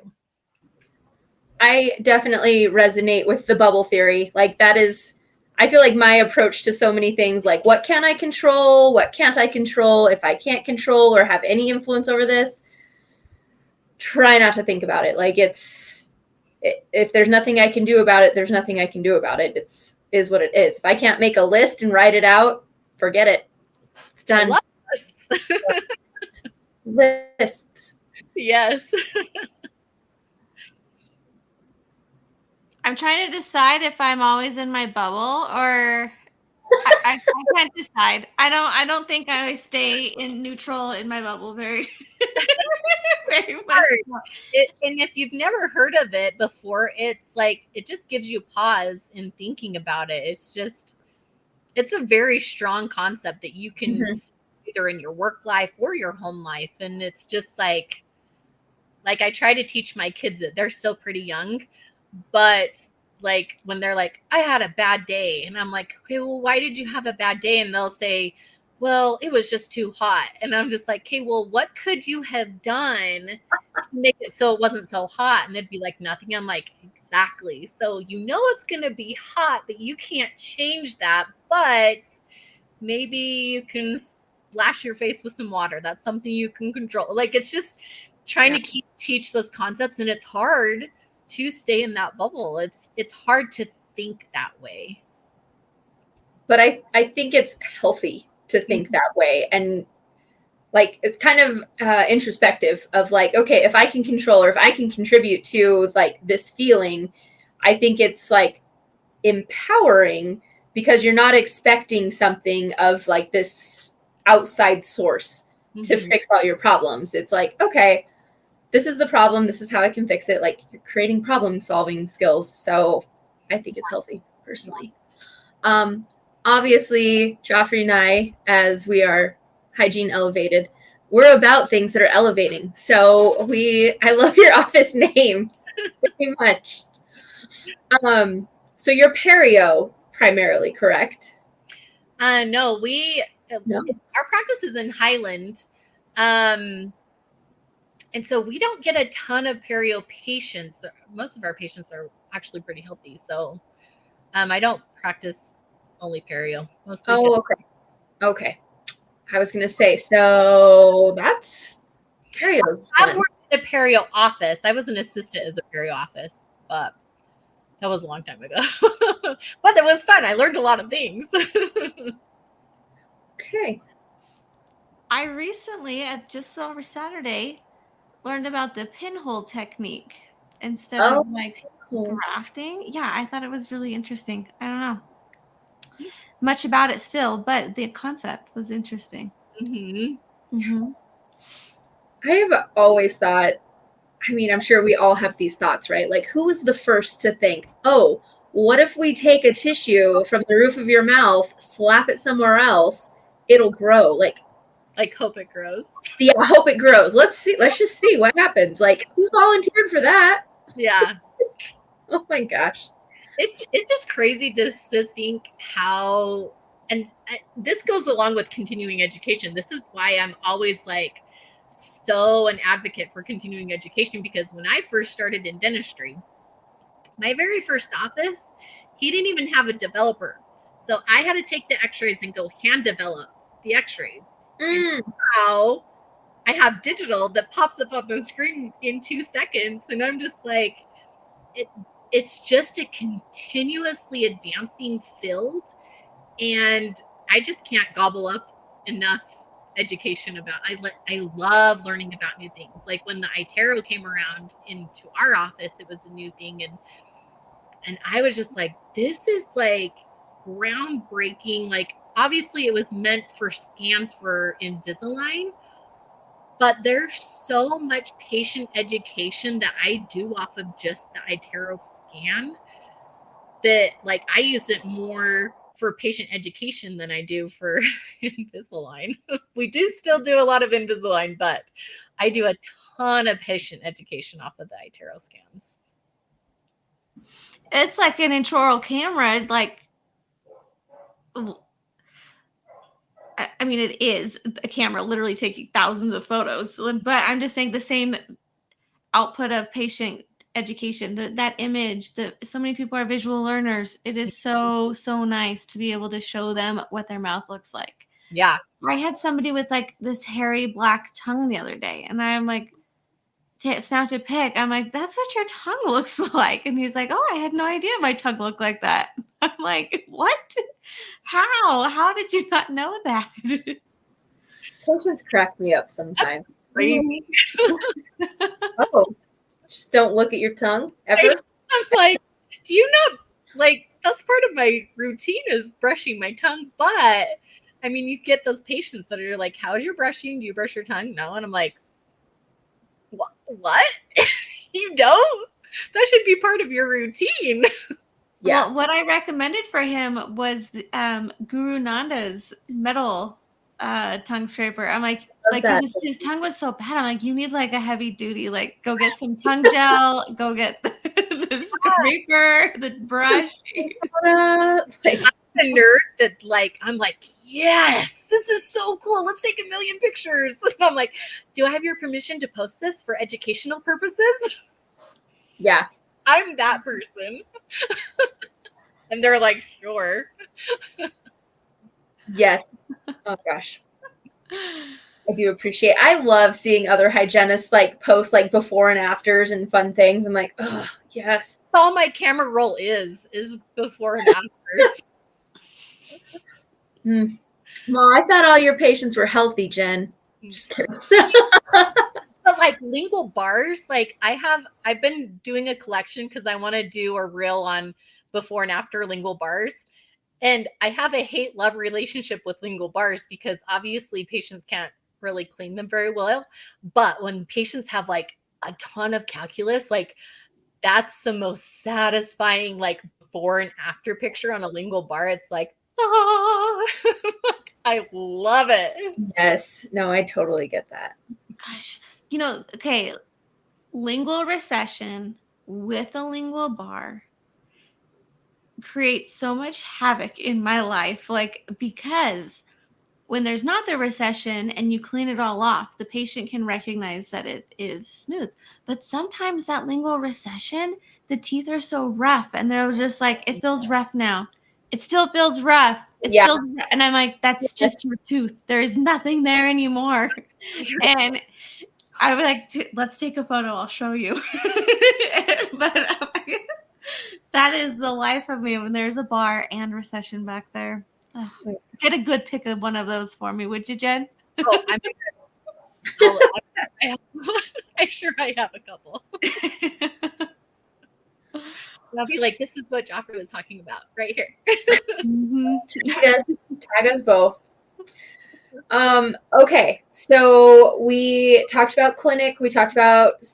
I definitely resonate with the bubble theory. Like that is, I feel like my approach to so many things, like what can I control? What can't I control? If I can't control or have any influence over this, try not to think about it. Like if there's nothing I can do about it, there's nothing I can do about it. Is what it is. If I can't make a list and write it out, forget it. It's done. I love lists. Lists. Yes. I'm trying to decide if I'm always in my bubble or I can't decide. I don't think I stay in neutral in my bubble very much. And if you've never heard of it before, it's like, it just gives you pause in thinking about it. It's a very strong concept that you can either in your work life or your home life. And it's just like I try to teach my kids that they're still pretty young, but like when they're like, I had a bad day, and I'm like, okay, well, why did you have a bad day? And they'll say, well, it was just too hot. And I'm just like, okay, well, what could you have done to make it so it wasn't so hot? And they'd be like, nothing. I'm like, exactly. So it's going to be hot, but you can't change that. But maybe you can splash your face with some water. That's something you can control. Like, it's just trying to teach those concepts. And it's hard to stay in that bubble. It's hard to think that way. But I think it's healthy to think that way. And like, it's kind of introspective of like, okay, if I can control or if I can contribute to like this feeling, I think it's like empowering, because you're not expecting something of like this outside source to fix all your problems. It's like, okay, this is the problem. This is how I can fix it. Like, you're creating problem solving skills. So I think it's healthy personally. Obviously, Joffrey and I, as we are Hygiene Elevated, we're about things that are elevating. So I love your office name very much. So you're perio primarily, correct? No, our practice is in Highland. And so we don't get a ton of perio patients. Most of our patients are actually pretty healthy. So I don't practice only perio. Mostly okay. I was going to say, so that's perio. I've worked in a perio office. I was an assistant as a perio office, but that was a long time ago. But it was fun. I learned a lot of things. Okay. I recently, just over Saturday, learned about the pinhole technique instead of like grafting. Yeah, I thought it was really interesting. I don't know much about it still, but the concept was interesting. I have always thought, I mean, I'm sure we all have these thoughts, right? Like, who was the first to think, oh, what if we take a tissue from the roof of your mouth, slap it somewhere else, it'll grow? Like hope it grows. Yeah, I hope it grows. Let's just see what happens. Like, who volunteered for that? Yeah. Oh my gosh. It's just crazy to think how, and this goes along with continuing education. This is why I'm always like so an advocate for continuing education, because when I first started in dentistry, my very first office, he didn't even have a developer. So I had to take the x-rays and go hand develop the x-rays. And now I have digital that pops up on the screen in 2 seconds. And I'm just like, it's just a continuously advancing field. And I just can't gobble up enough education about. I love learning about new things. Like when the iTero came around into our office, it was a new thing. And I was just like, this is like groundbreaking. Like, obviously it was meant for scans for Invisalign, but there's so much patient education that I do off of just the iTero scan that like I use it more for patient education than I do for Invisalign. We do still do a lot of Invisalign, but I do a ton of patient education off of the iTero scans. It's like an intraoral camera, like, I mean, it is a camera literally taking thousands of photos, but I'm just saying the same output of patient education, that image, so many people are visual learners. It is so nice to be able to show them what their mouth looks like. Yeah. I had somebody with like this hairy black tongue the other day, and I'm like, snapped a pic. I'm like, that's what your tongue looks like. And he's like, oh, I had no idea my tongue looked like that. I'm like, what? How did you not know that? Patients crack me up sometimes. Crazy. Oh, just don't look at your tongue ever? I'm like, do you not, like, that's part of my routine is brushing my tongue. But I mean, you get those patients that are like, how's your brushing? Do you brush your tongue? No. And I'm like, what? You don't? That should be part of your routine. Yeah. Well, what I recommended for him was Guru Nanda's metal tongue scraper. I'm like his tongue was so bad. I'm like, you need like a heavy duty, like go get some tongue gel, go get the scraper, the brush. Like, I'm a nerd that like, I'm like, yes, this is so cool. Let's take 1 million pictures. And I'm like, do I have your permission to post this for educational purposes? Yeah. I'm that person. And they're like, sure. Yes. Oh gosh. I do appreciate. I love seeing other hygienists like post like before and afters and fun things. I'm like, oh yes. That's all my camera roll is before and afters. Well, I thought all your patients were healthy, Jen. Just kidding. But like lingual bars, like I've been doing a collection because I want to do a reel on before and after lingual bars. And I have a hate-love relationship with lingual bars because obviously patients can't really clean them very well. But when patients have like a ton of calculus, like that's the most satisfying like before and after picture on a lingual bar. It's like, ah. I love it. Yes. No, I totally get that. Gosh, okay, lingual recession with a lingual bar creates so much havoc in my life, like, because when there's not the recession and you clean it all off, the patient can recognize that it is smooth. But sometimes that lingual recession, the teeth are so rough and they're just like, it feels rough now. It still feels rough. And I'm like, that's just your tooth. There is nothing there anymore. And I was like, let's take a photo. I'll show you. But that is the life of me when there's a bar and recession back there. Oh, get a good pic of one of those for me, would you, Jen? Oh, I'm sure I have a couple. I'll be like, this is what Joffrey was talking about right here. Mm-hmm. Tag us both. Okay, so we talked about clinic. We talked about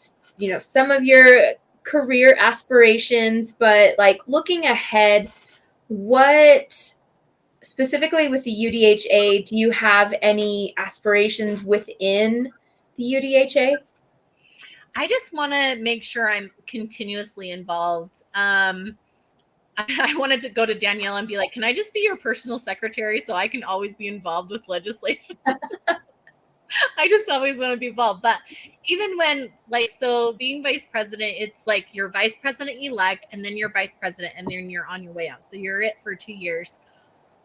some of your career aspirations, but like looking ahead, what specifically with the UDHA, do you have any aspirations within the UDHA? I just want to make sure I'm continuously involved. I wanted to go to Danielle and be like, can I just be your personal secretary so I can always be involved with legislation? I just always want to be involved. But even when, like, so being vice president, it's like you're vice president elect and then you're vice president and then you're on your way out. So you're it for 2 years.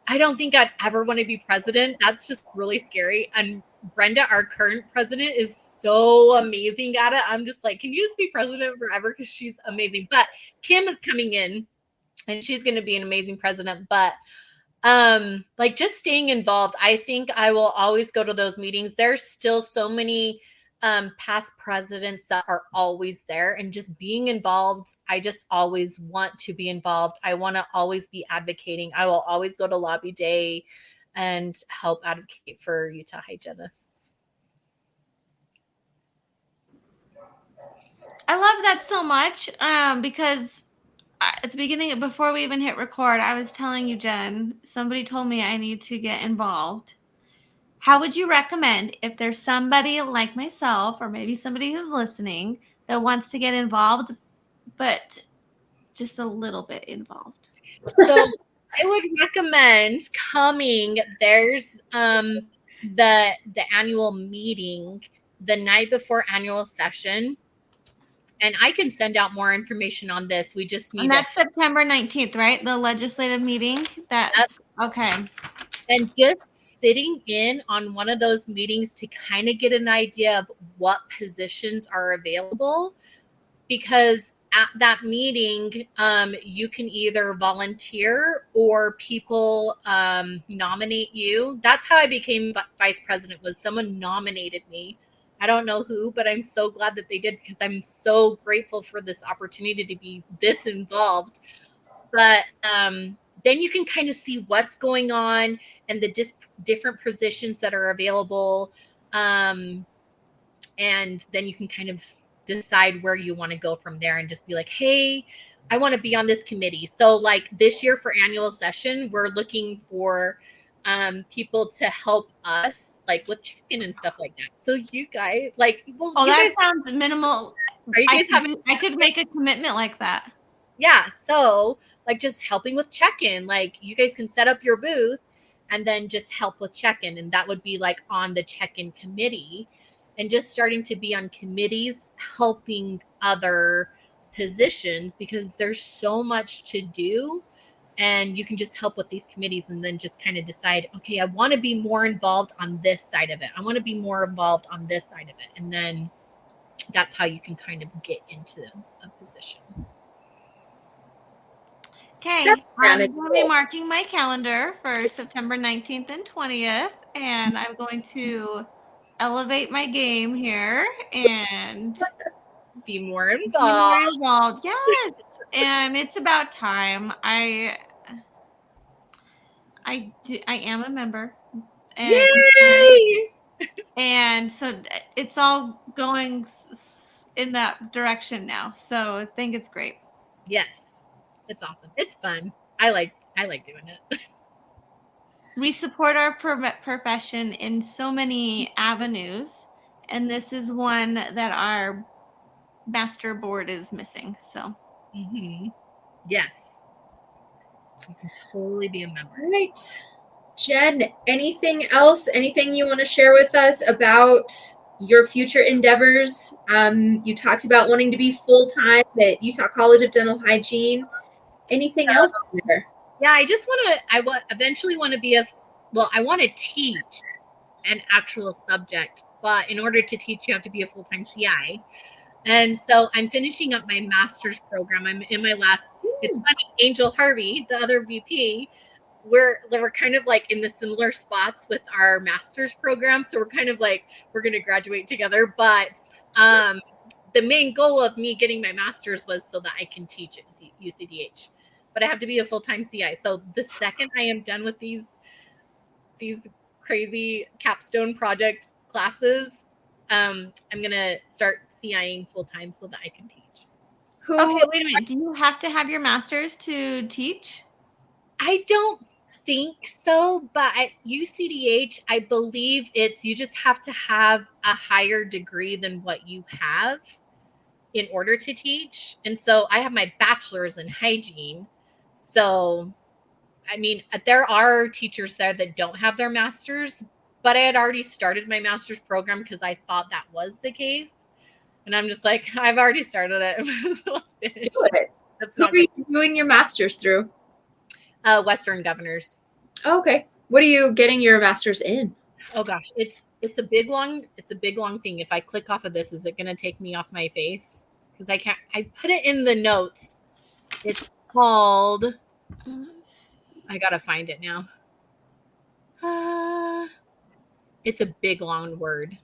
I don't think I'd ever want to be president. That's just really scary. And Brenda, our current president, is so amazing at it. I'm just like, can you just be president forever? Because she's amazing. But Kim is coming in and she's going to be an amazing president. But like just staying involved, I think I will always go to those meetings. There's still so many past presidents that are always there, and just being involved. I just always want to be involved. I want to always be advocating. I will always go to lobby day and help advocate for Utah hygienists. I love that so much because at the beginning, before we even hit record, I was telling you, Jen, somebody told me I need to get involved. How would you recommend if there's somebody like myself or maybe somebody who's listening that wants to get involved, but just a little bit involved? So I would recommend coming. There's the annual meeting the night before annual session. And I can send out more information on this. We just need And that's September 19th, right? The legislative meeting. That's okay. And just sitting in on one of those meetings to kind of get an idea of what positions are available, because at that meeting, you can either volunteer or people nominate you. That's how I became vice president, was someone nominated me. I don't know who, but I'm so glad that they did, because I'm so grateful for this opportunity to be this involved. But then you can kind of see what's going on and the different positions that are available. And then you can kind of decide where you want to go from there and just be like, hey, I want to be on this committee. So like this year for annual session, we're looking for people to help us like with chicken and stuff like that. So you guys like, well, oh, that guys, sounds minimal. Are you guys I could make a commitment like that. Yeah. So like just helping with check-in, like you guys can set up your booth and then just help with check-in. And that would be like on the check-in committee, and just starting to be on committees, helping other positions, because there's so much to do. And you can just help with these committees and then just kind of decide, okay, I want to be more involved on this side of it. I want to be more involved on this side of it. And then that's how you can kind of get into a position. Okay, I'm going to be marking my calendar for September 19th and 20th, and I'm going to elevate my game here and be more involved. Yes, and it's about time. I am a member, and yay! And so it's all going in that direction now. So I think it's great. Yes, it's awesome. It's fun. I like doing it. We support our profession in so many avenues, and this is one that our master board is missing. So, yes, you can totally be a member. All right, Jen, anything else? Anything you want to share with us about your future endeavors? You talked about wanting to be full-time at Utah College of Dental Hygiene. Anything else there? Yeah, I eventually want to be I want to teach an actual subject, but in order to teach, you have to be a full-time CI. And so I'm finishing up my master's program. I'm in my last, it's funny, Angel Harvey, the other VP, we're kind of like in the similar spots with our master's program. So we're kind of like, we're going to graduate together. But the main goal of me getting my master's was so that I can teach at UCDH. But I have to be a full-time CI. So the second I am done with these crazy capstone project classes, I'm going to start CIing full-time so that I can teach. Okay, wait a minute. Do you have to have your master's to teach? I don't think so, but at UCDH, I believe you just have to have a higher degree than what you have in order to teach. And so I have my bachelor's in hygiene. So, I mean, there are teachers there that don't have their master's, but I had already started my master's program because I thought that was the case. And I'm just like, I've already started it. So do it. Who are you doing your master's through? Western Governors. Oh, okay. What are you getting your master's in? Oh gosh, it's a big long thing. If I click off of this, is it going to take me off my face? Because I put it in the notes. It's called, I got to find it now. It's a big long word.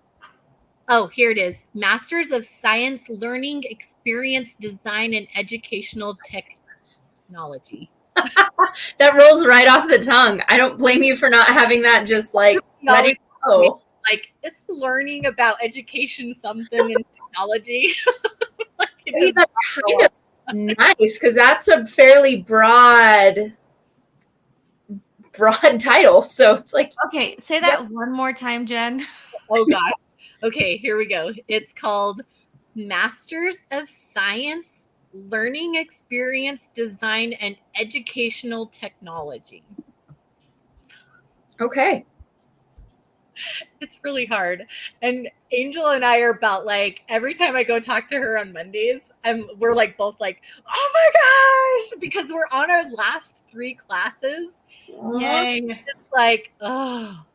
Oh, here it is. Masters of Science, Learning, Experience, Design, and Educational Technology. That rolls right off the tongue. I don't blame you for not having that just like let it go. Like, it's learning about education, something, and technology. Nice, because that's a fairly broad title. So it's like, Okay, say that one more time, Jen. Oh gosh. Okay, here we go. It's called Masters of Science, Learning Experience Design, and Educational Technology. okay. It's really hard. And Angel and I are about like every time I go talk to her on Mondays, we're like both like, oh my gosh, because we're on our last 3 classes. Yay. It's like, oh,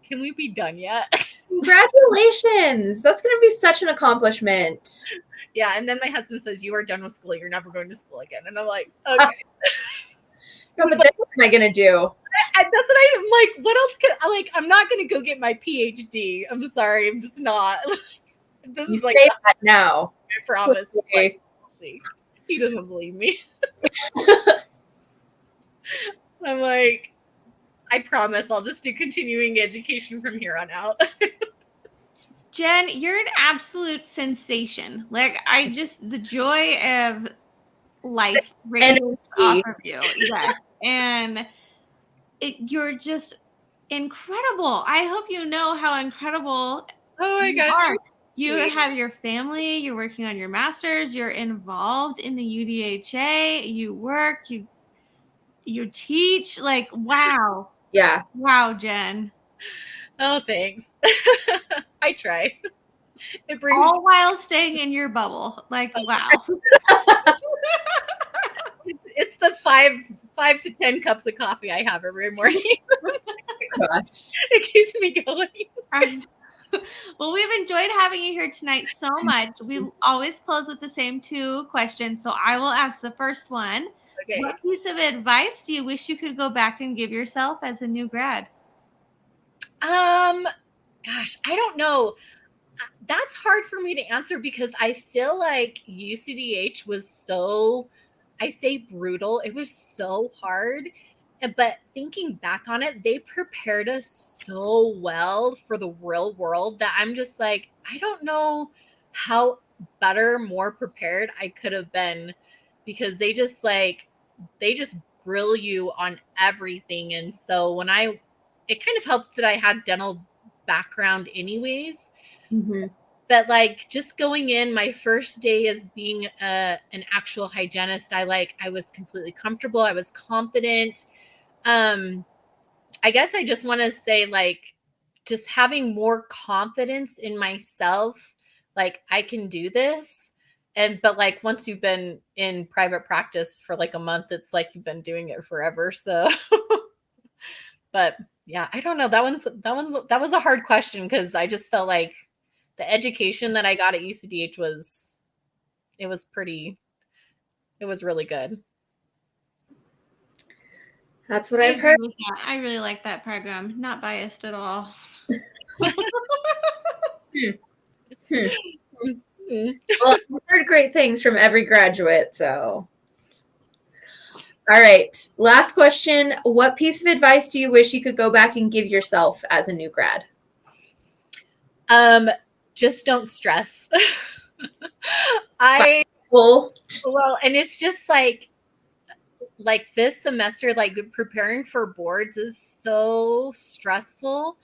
can we be done yet? Congratulations. That's going to be such an accomplishment. Yeah. And then my husband says, you are done with school. You're never going to school again. And I'm like, okay. No, but then what am I going to do? That's what I'm like. What else can I like? I'm not going to go get my PhD. I'm sorry. I'm just not. This You is say like, that now. I promise. Okay. We'll see. He doesn't believe me. I'm like, I promise I'll just do continuing education from here on out. Jen, you're an absolute sensation. Like, the joy of life radiates off of you. Yes. And you're just incredible. I hope you know how incredible Oh my gosh. are. You have your family, you're working on your master's, you're involved in the UDHA, you work, you teach. Like, wow. Yeah. Wow, Jen. Oh, thanks. I try. It brings all while staying in your bubble. Like, wow. It's the 5 to 10 cups of coffee I have every morning. Gosh. It keeps me going. Well, we've enjoyed having you here tonight so much. We always close with the same 2 questions. So I will ask the first one. Okay. What piece of advice do you wish you could go back and give yourself as a new grad? Gosh, I don't know. That's hard for me to answer because I feel like UCDH was so, I say brutal. It was so hard. But thinking back on it, they prepared us so well for the real world that I'm just like, I don't know how better, more prepared I could have been, because they just grill you on everything. And so it kind of helped that I had dental background anyways. Mm-hmm. But like just going in my first day as being an actual hygienist, I was completely comfortable. I was confident. I guess I just want to say, like, just having more confidence in myself, like I can do this. But like once you've been in private practice for like a month, it's like you've been doing it forever. So but yeah, I don't know. That was a hard question because I just felt like the education that I got at UCDH was really good. That's what I've heard. I really like that program. Not biased at all. Well, I've heard great things from every graduate, so. All right. Last question. What piece of advice do you wish you could go back and give yourself as a new grad? Just don't stress. Well, and it's just like this semester, like preparing for boards is so stressful.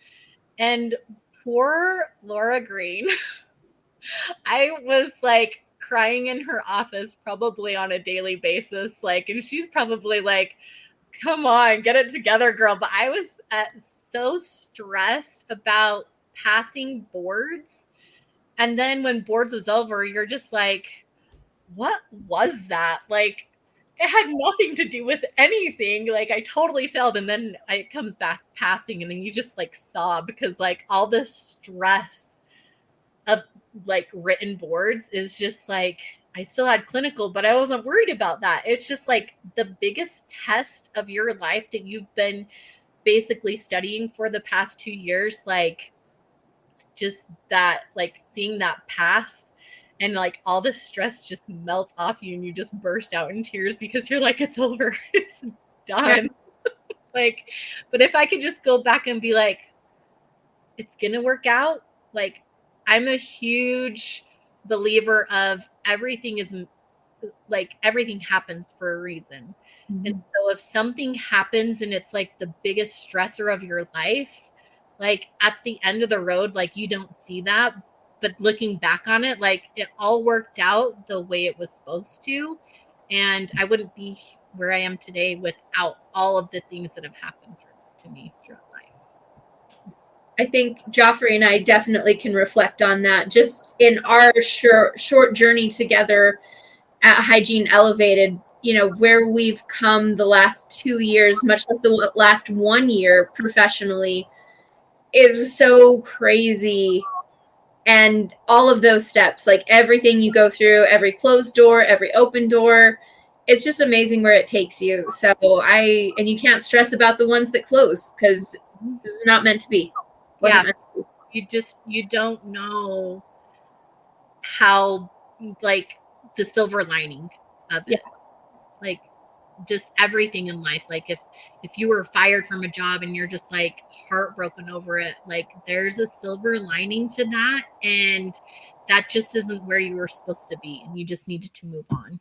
And poor Laura Green, I was like crying in her office probably on a daily basis. Like, and she's probably like, come on, get it together, girl. But I was so stressed about passing boards. And then when boards was over, you're just like, what was that? Like, it had nothing to do with anything. Like, I totally failed. And then it comes back passing, and then you just like sob because like all the stress of like written boards is just like, I still had clinical, but I wasn't worried about that. It's just like the biggest test of your life that you've been basically studying for the past 2 years. Like, just that, like seeing that pass and like all the stress just melts off you and you just burst out in tears because you're like, it's over. It's done. Like, but if I could just go back and be like, it's going to work out. Like, I'm a huge believer of everything is like everything happens for a reason. Mm-hmm. And so if something happens and it's like the biggest stressor of your life, like at the end of the road, like you don't see that, but looking back on it, like it all worked out the way it was supposed to. And I wouldn't be where I am today without all of the things that have happened to me throughout life. I think Joffrey and I definitely can reflect on that. Just in our short journey together at Hygiene Elevated, you know, where we've come the last 2 years, much less the last 1 year professionally, is so crazy. And all of those steps, like everything you go through, every closed door, every open door, it's just amazing where it takes you. So and you can't stress about the ones that close because they're not meant to be. Yeah, you don't know how, like, the silver lining of it. Like just everything in life. Like if you were fired from a job and you're just like heartbroken over it, like there's a silver lining to that, and that just isn't where you were supposed to be, and you just needed to move on.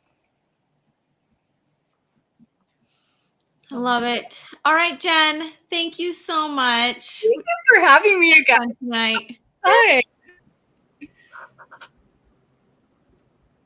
I love it. All right, Jen, thank you so much. Thank you for having me again tonight. Hi.